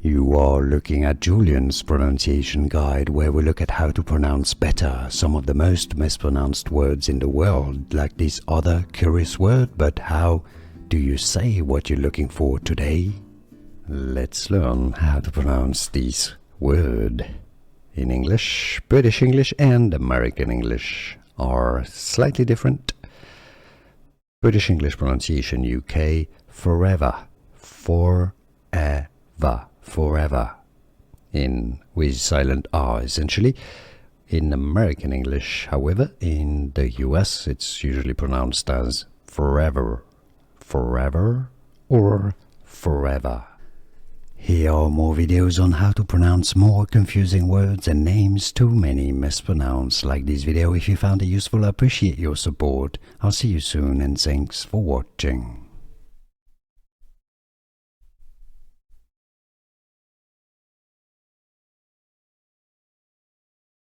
You are looking at Julian's pronunciation guide, where we look at how to pronounce better some of the most mispronounced words in the world, like this other curious word. But how do you say what you're looking for today? Let's learn how to pronounce this word. In English, British English and American English are slightly different. British English pronunciation UK, forever, forever, forever, with silent R essentially. In American English, however, in the US, it's usually pronounced as forever, forever, or forever. Here are more videos on how to pronounce more confusing words and names too many mispronounced. Like this video if you found it useful. I appreciate your support. I'll see you soon and thanks for watching.